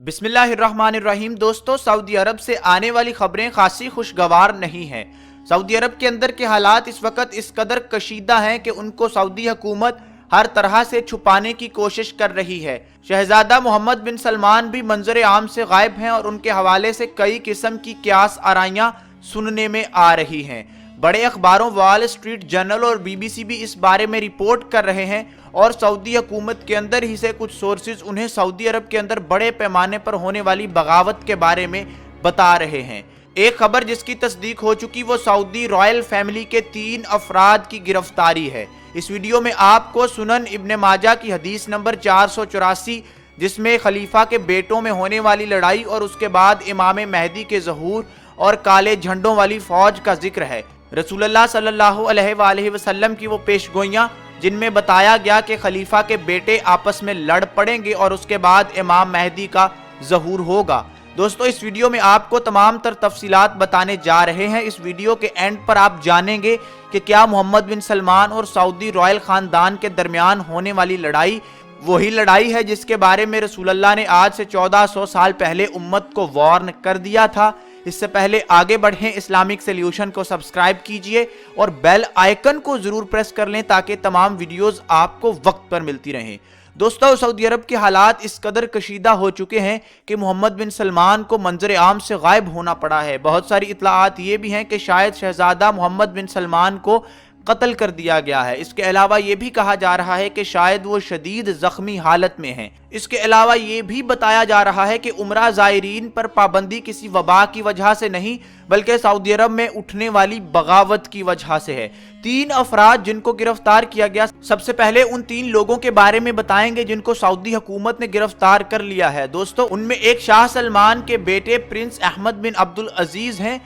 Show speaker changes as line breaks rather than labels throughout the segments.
बिस्मिल्लाहिर्रहमानिर्रहीम। दोस्तों, सऊदी अरब से आने वाली खबरें खासी खुशगवार नहीं हैं। सऊदी अरब के अंदर के हालात इस वक्त इस कदर कशीदा हैं कि उनको सऊदी हुकूमत हर तरह से छुपाने की कोशिश कर रही है। शहजादा मोहम्मद बिन सलमान भी मंजर आम से गायब हैं और उनके हवाले से कई किस्म की क्यास आराइयां सुनने में आ रही हैं। बड़े अखबारों वॉल स्ट्रीट जर्नल और BBC भी इस बारे में रिपोर्ट कर रहे हैं और सऊदी हुकूमत के अंदर ही से कुछ सोर्सेज उन्हें सऊदी अरब के अंदर बड़े पैमाने पर होने वाली बगावत के बारे में बता रहे हैं। एक खबर जिसकी तस्दीक हो चुकी वो सऊदी रॉयल फैमिली के 3 अफराद की गिरफ्तारी है। इस वीडियो में आपको सुनन इब्ने माजा की हदीस नंबर 484, जिसमें खलीफा के बेटों में होने वाली लड़ाई और उसके बाद इमाम मेहदी के ज़हूर और काले झंडों वाली फौज का जिक्र है। रसूलुल्लाह सल्लल्लाहु अलैहि वसल्लम की वो पेशगोइयां जिनमें बताया गया कि खलीफा के बेटे आपस में लड़ पड़ेंगे और उसके बाद इमाम मेहदी का ज़हूर होगा। दोस्तों, इस वीडियो में आपको तमाम तर तफसीलात बताने जा रहे हैं। इस वीडियो के एंड पर आप जानेंगे कि क्या मोहम्मद बिन सलमान और सऊदी रॉयल खानदान के दरमियान होने वाली लड़ाई वही लड़ाई है जिसके बारे में रसूलुल्लाह ने आज से 1400 साल पहले उम्मत को वार्न कर दिया था। इससे पहले आगे बढ़ें, इस्लामिक सॉल्यूशन को सब्सक्राइब कीजिए और बेल आइकन को जरूर प्रेस कर लें ताकि तमाम वीडियोस आपको वक्त पर मिलती रहें। दोस्तों, सऊदी अरब के हालात इस कदर कशीदा हो चुके हैं कि मोहम्मद बिन सलमान को मंजर आम से गायब होना पड़ा है। बहुत सारी इत्तलाआत ये भी हैं कि शायद शहजादा मोहम्मद बिन सलमान को कत्ल कर दिया गया है। इसके अलावा ये भी कहा जा रहा है कि शायद वो शदीद जख्मी हालत में हैं। इसके अलावा ये भी बताया जा रहा है कि उम्रा ज़ायरीन पर पाबंदी किसी वबा की वजह से नहीं बल्कि सऊदी अरब में उठने वाली बगावत की वजह से है। 3 अफराद जिनको गिरफ्तार किया गया, सबसे पहले उन 3 लोगों के बारे में बताएंगे जिनको सऊदी हुकूमत ने गिरफ्तार कर लिया है। दोस्तों, उनमें एक शाह सलमान के बेटे प्रिंस अहमद बिन अब्दुल अजीज हैं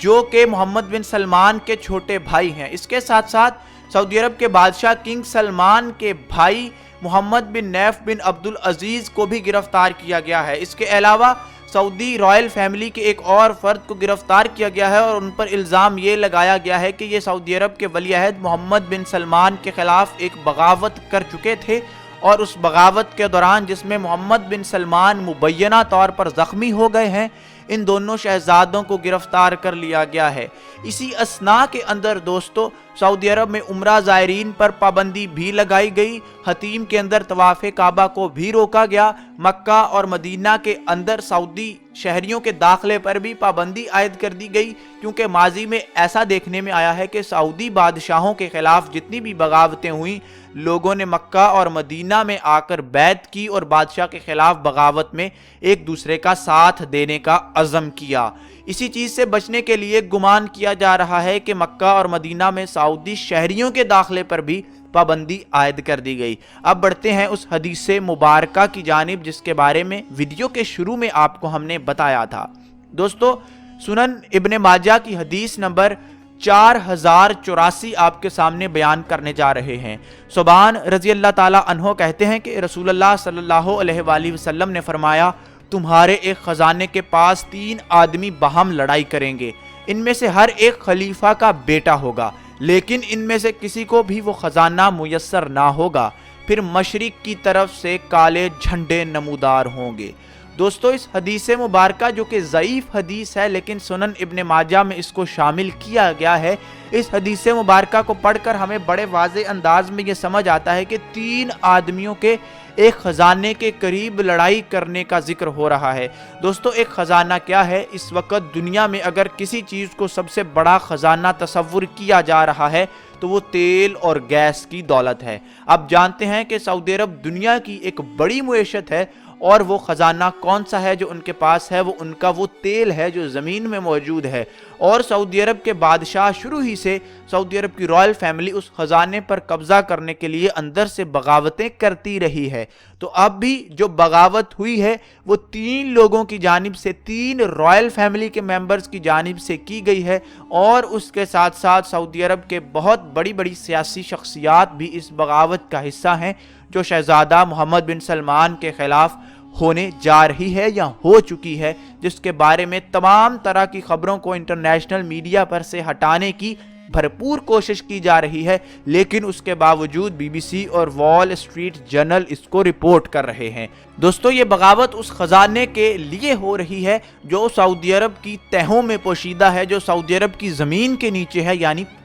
जो कि मोहम्मद बिन सलमान के छोटे भाई हैं। इसके साथ साथ सऊदी अरब के बादशाह किंग सलमान के भाई मोहम्मद बिन नैफ बिन अब्दुल अजीज को भी गिरफ्तार किया गया है। इसके अलावा सऊदी रॉयल फैमिली के एक और फर्द को गिरफ्तार किया गया है और उन पर इल्ज़ाम ये लगाया गया है कि ये सऊदी अरब के वलीअहद मोहम्मद बिन सलमान के खिलाफ एक बगावत कर चुके थे और उस बगावत के दौरान जिसमें मोहम्मद बिन सलमान मुबैना तौर पर ज़ख्मी हो गए हैं, इन दोनों शहजादों को गिरफ्तार कर लिया गया है। इसी असना के अंदर दोस्तों, सऊदी अरब में उम्रा ज़ायरीन पर पाबंदी भी लगाई गई। हतीम के अंदर तवाफ़े काबा को भी रोका गया। मक्का और मदीना के अंदर सऊदी शहरियों के दाखिले पर भी पाबंदी आयद कर दी गई, क्योंकि माजी में ऐसा देखने में आया है कि सऊदी बादशाहों के खिलाफ जितनी भी बगावतें हुई, लोगों ने मक्का और मदीना में आकर बैत की और बादशाह के खिलाफ बगावत में एक दूसरे का साथ देने का अज़म किया। इसी चीज़ से बचने के लिए गुमान किया जा रहा है कि मक्का और मदीना में सऊदी शहरियों के दाखिले पर भी पाबंदी आयद कर दी गई। अब बढ़ते हैं उस हदीस मुबारका की जानिब जिसके बारे में वीडियो के शुरू में आपको हमने बताया था। दोस्तों, सुनन इब्ने माजा की हदीस नंबर 4084 आपके सामने बयान करने जा रहे हैं। सुबान रज़ी अल्लाह ताला अन्हो कहते हैं कि रसूलुल्लाह सल्लल्लाहु अलैहि वसल्लम ने फरमाया, तुम्हारे एक खजाने के पास 3 आदमी बाहम लड़ाई करेंगे। इनमें से हर एक खलीफा का बेटा होगा, लेकिन इनमें से किसी को भी वो खजाना मुयस्सर ना होगा। फिर मशरिक की तरफ से काले झंडे नमूदार होंगे। दोस्तों, इस हदीस मुबारका जो कि ज़ईफ़ हदीस है लेकिन सुनन इब्ने माजा में इसको शामिल किया गया है, इस हदीस मुबारका को पढ़कर हमें बड़े वाज़े अंदाज में ये समझ आता है कि 3 आदमियों के एक खजाने के करीब लड़ाई करने का जिक्र हो रहा है। दोस्तों, एक खजाना क्या है? इस वक्त दुनिया में अगर किसी चीज़ को सबसे बड़ा खजाना तस्वुर किया जा रहा है तो वो तेल और गैस की दौलत है। अब जानते हैं कि सऊदी अरब दुनिया की एक बड़ी मुईशत है और वो ख़जाना कौन सा है जो उनके पास है? वो उनका वो तेल है जो ज़मीन में मौजूद है। और सऊदी अरब के बादशाह शुरू ही से सऊदी अरब की रॉयल फैमिली उस ख़जाने पर कब्ज़ा करने के लिए अंदर से बगावतें करती रही है। तो अब भी जो बगावत हुई है वो 3 लोगों की जानिब से, 3 रॉयल फैमिली के मेंबर्स की जानिब से की गई है और उसके साथ साथ सऊदी अरब के बहुत बड़ी बड़ी सियासी शख्सियात भी इस बगावत का हिस्सा हैं जो शहजादा मोहम्मद बिन सलमान के खिलाफ होने जा रही है या हो चुकी है, जिसके बारे में तमाम तरह की खबरों को इंटरनेशनल मीडिया पर से हटाने की भरपूर कोशिश की जा रही है, लेकिन उसके बावजूद बीबीसी और वॉल स्ट्रीट जर्नल इसको रिपोर्ट कर रहे हैं। दोस्तों, ये बगावत उस खजाने के लिए हो रही है जो सऊदी अरब की तहों में पोशीदा है, जो सऊदी अरब की ज़मीन के नीचे है,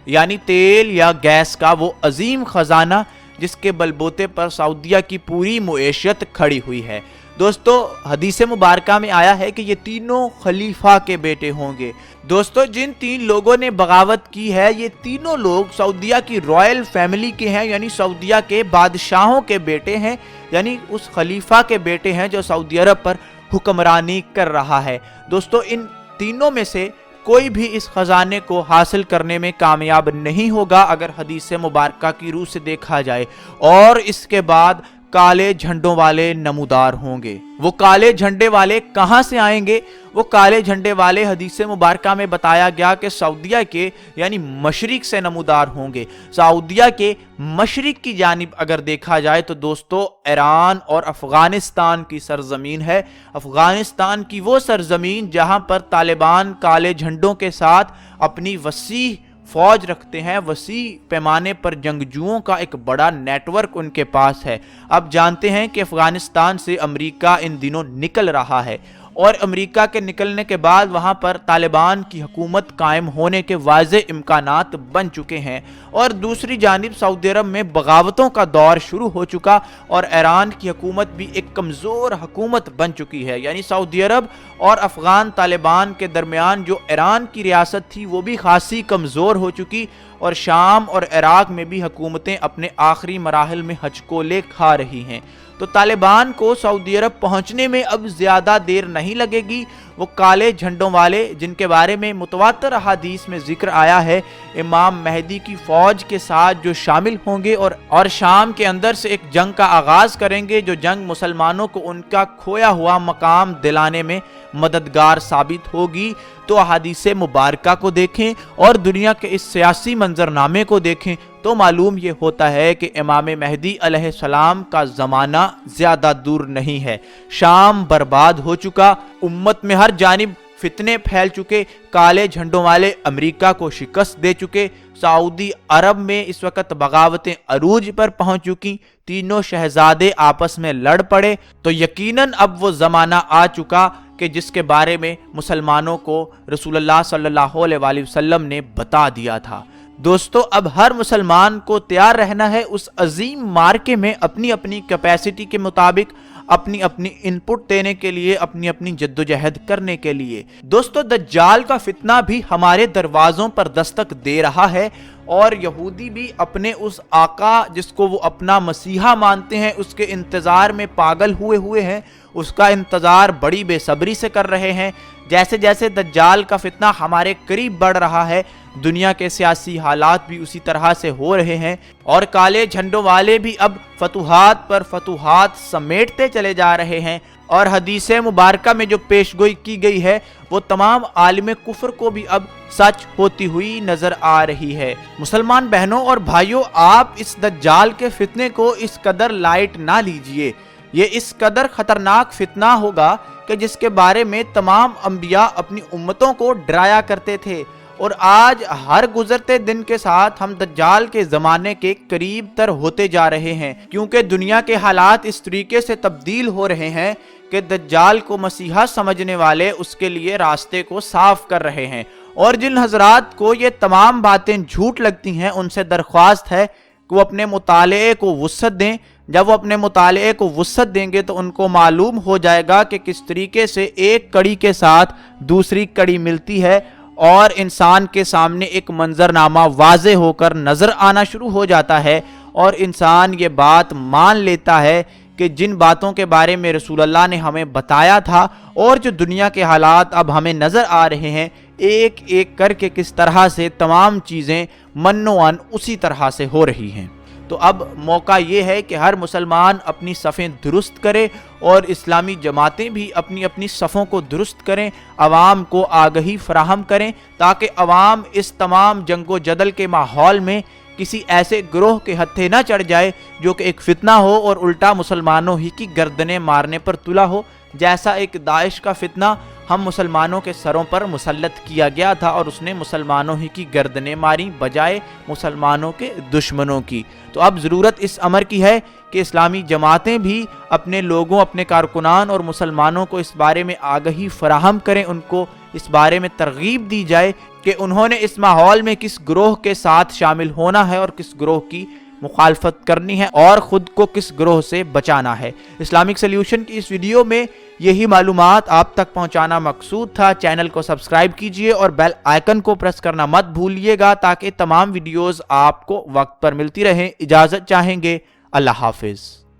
यानी तेल या गैस का वो अजीम खजाना जिसके बलबूते पर सऊदीया की पूरी मुईशत खड़ी हुई है। दोस्तों, हदीस मुबारका में आया है कि ये तीनों खलीफा के बेटे होंगे। दोस्तों, जिन 3 लोगों ने बगावत की है, ये तीनों लोग सऊदीया की रॉयल फैमिली के हैं, यानी सऊदीया के बादशाहों के बेटे हैं, यानी उस खलीफा के बेटे हैं जो सऊदी अरब पर हुक्मरानी कर रहा है। दोस्तों, इन तीनों में से कोई भी इस खजाने को हासिल करने में कामयाब नहीं होगा अगर हदीस मुबारका की रूह से देखा जाए। और इसके बाद काले झंडों वाले नमूदार होंगे। वो काले झंडे वाले कहां से आएंगे? वो काले झंडे वाले हदीस मुबारका में बताया गया कि सऊदीया के यानी मशरिक से नमूदार होंगे। सऊदीया के मशरिक की जानिब अगर देखा जाए तो दोस्तों, ईरान और अफगानिस्तान की सरजमीन है। अफगानिस्तान की वो सरजमीन जहां पर तालिबान काले झंडों के साथ अपनी वसी फौज रखते हैं, वसी पैमाने पर जंगजुओं का एक बड़ा नेटवर्क उनके पास है। अब जानते हैं कि अफगानिस्तान से अमेरिका इन दिनों निकल रहा है और अमेरिका के निकलने के बाद वहां पर तालिबान की हुकूमत कायम होने के वाज़े इम्कानात बन चुके हैं। और दूसरी जानिब सऊदी अरब में बगावतों का दौर शुरू हो चुका और ईरान की हुकूमत भी एक कमज़ोर हुकूमत बन चुकी है। यानी सऊदी अरब और अफगान तालिबान के दरमियान जो ईरान की रियासत थी वो भी खासी कमज़ोर हो चुकी और शाम और इराक में भी हुकूमतें अपने आखिरी मराहल में हचकोले खा रही हैं। तो तालिबान को सऊदी अरब पहुंचने में अब ज़्यादा देर नहीं लगेगी। वो काले झंडों वाले जिनके बारे में मुतवातर हदीस में जिक्र आया है, इमाम मेहदी की फ़ौज के साथ जो शामिल होंगे और शाम के अंदर से एक जंग का आगाज़ करेंगे, जो जंग मुसलमानों को उनका खोया हुआ मकाम दिलाने में मददगार साबित होगी। तो हदीस मुबारका को देखें और दुनिया के इस सियासी मंजरनामे को देखें तो मालूम ये होता है कि इमाम मेहदी अलैहिस्सलाम का ज़माना ज़्यादा दूर नहीं है। शाम बर्बाद हो चुका, उम्मत में हर जानिब फितने फैल चुके, काले झंडों वाले अमेरिका को शिकस्त दे चुके, सऊदी अरब में इस वक्त बगावतें अरूज पर पहुंच चुकी, तीनों शहजादे आपस में लड़ पड़े। तो यकीनन अब वो ज़माना आ चुका कि जिसके बारे में मुसलमानों को रसूलुल्लाह सल्लल्लाहु अलैहि वसल्लम ने बता दिया था। दोस्तों, अब हर मुसलमान को तैयार रहना है उस अजीम मार्के में अपनी अपनी कैपेसिटी के मुताबिक अपनी अपनी इनपुट देने के लिए, अपनी अपनी जद्दोजहद करने के लिए। दोस्तों, दज्जाल का फितना भी हमारे दरवाज़ों पर दस्तक दे रहा है और यहूदी भी अपने उस आका जिसको वो अपना मसीहा मानते हैं उसके इंतज़ार में पागल हुए हैं। उसका इंतज़ार बड़ी बेसब्री से कर रहे हैं। जैसे जैसे दज्जाल का फितना हमारे करीब बढ़ रहा है, दुनिया के सियासी हालात भी उसी तरह से हो रहे हैं और काले झंडों वाले भी अब फतुहात पर फतुहात समेटते चले जा रहे हैं। और हदीस मुबारका में जो पेशगोई की गई है वो तमाम आलिम कुफ्र को भी अब सच होती हुई नजर आ रही है। मुसलमान बहनों और भाइयों, आप इस दज्जाल के फितने को इस कदर लाइट ना लीजिए। ये इस कदर खतरनाक फितना होगा कि जिसके बारे में तमाम अंबिया अपनी उम्मतों को डराया करते थे और आज हर गुजरते दिन के साथ हम दज्जाल के ज़माने के करीब तर होते जा रहे हैं, क्योंकि दुनिया के हालात इस तरीके से तब्दील हो रहे हैं कि दज्जाल को मसीहा समझने वाले उसके लिए रास्ते को साफ कर रहे हैं। और जिन हजरात को ये तमाम बातें झूठ लगती हैं उनसे दरख्वास्त है कि वो अपने मुताले को वुसअत दें। जब वो अपने मुताले को वुसअत देंगे तो उनको मालूम हो जाएगा कि किस तरीके से एक कड़ी के साथ दूसरी कड़ी मिलती है और इंसान के सामने एक मंजरनामा वाज़े होकर नज़र आना शुरू हो जाता है और इंसान ये बात मान लेता है कि जिन बातों के बारे में रसूलुल्लाह ने हमें बताया था और जो दुनिया के हालात अब हमें नज़र आ रहे हैं, एक एक करके किस तरह से तमाम चीज़ें मन्नोअन उसी तरह से हो रही हैं। तो अब मौका ये है कि हर मुसलमान अपनी सफ़ें दुरुस्त करे और इस्लामी जमातें भी अपनी अपनी सफ़ों को दुरुस्त करें, अवाम को आगही फराहम करें ताकि अवाम इस तमाम जंगो जदल के माहौल में किसी ऐसे ग्रोह के हत्थे न चढ़ जाए जो कि एक फितना हो और उल्टा मुसलमानों ही की गर्दनें मारने पर तुला हो, जैसा एक दाइश का फितना ہم مسلمانوں کے سروں پر مسلط کیا گیا تھا اور اس نے مسلمانوں ہی کی گردنیں ماری بجائے مسلمانوں کے دشمنوں کی۔ تو اب ضرورت اس امر کی ہے کہ اسلامی جماعتیں بھی اپنے لوگوں، اپنے کارکنان اور مسلمانوں کو اس بارے میں آگہی فراہم کریں، ان کو اس بارے میں ترغیب دی جائے کہ انہوں نے اس ماحول میں کس گروہ کے ساتھ شامل ہونا ہے اور کس گروہ کی مخالفت کرنی ہے اور خود کو کس گروہ سے بچانا ہے۔ اسلامک سلیوشن کی اس ویڈیو میں یہی معلومات آپ تک پہنچانا مقصود تھا۔ چینل کو سبسکرائب کیجئے اور بیل آئیکن کو پریس کرنا مت بھولیے گا تاکہ تمام ویڈیوز آپ کو وقت پر ملتی رہیں۔ اجازت چاہیں گے، اللہ حافظ۔